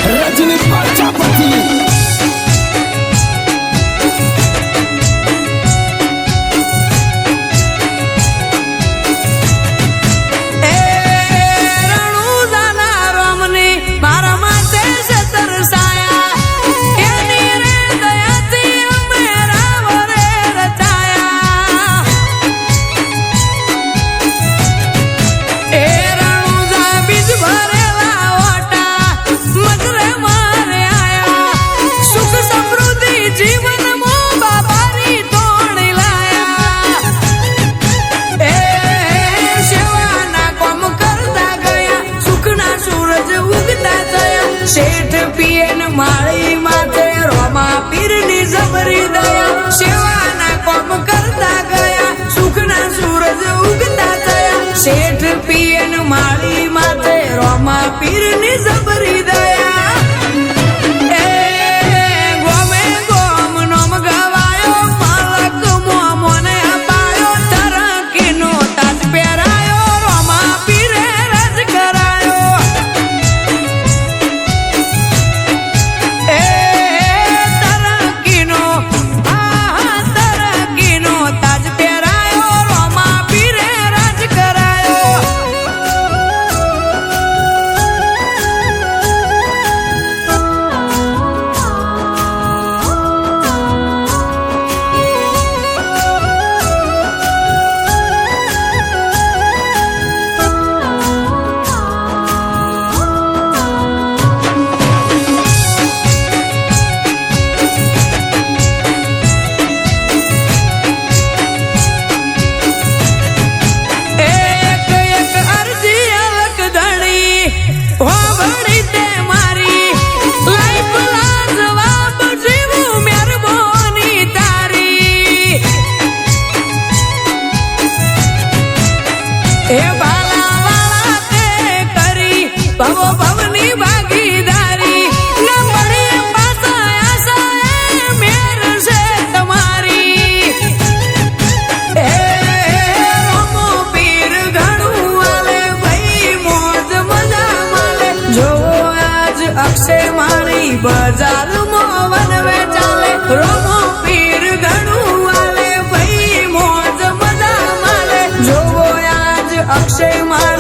रजनी प्रजापति શેઠ પિયન માળી માથે રોમા પીરની જબરી દયા સેવાના કોમ કરતા ગયા સુખના સૂરજ ઉગતા થયા શેઠ પિયન માળી માથે રોમા પીરની જબરી દયા ગોમે ગોમ નોમ ગવાયો માલક મોને અપાયો તરકીનો તાજ પહેરાયો રોમા પીરે રજ કરાયો એ બાલા વાળા તે કરી ભવો ભવની ભાગીદારી ન મળી પાછા આશા મેર છે તમારી એ રોમો પીર ઘણું આલે ભાઈ મોજ મજા માલે જો આજ અક્ષય મારી બજારમાં વનવે ચાલે રોમો પીર ઘણું આલે ભાઈ મોજ મજા માલે જો અક્ષય માર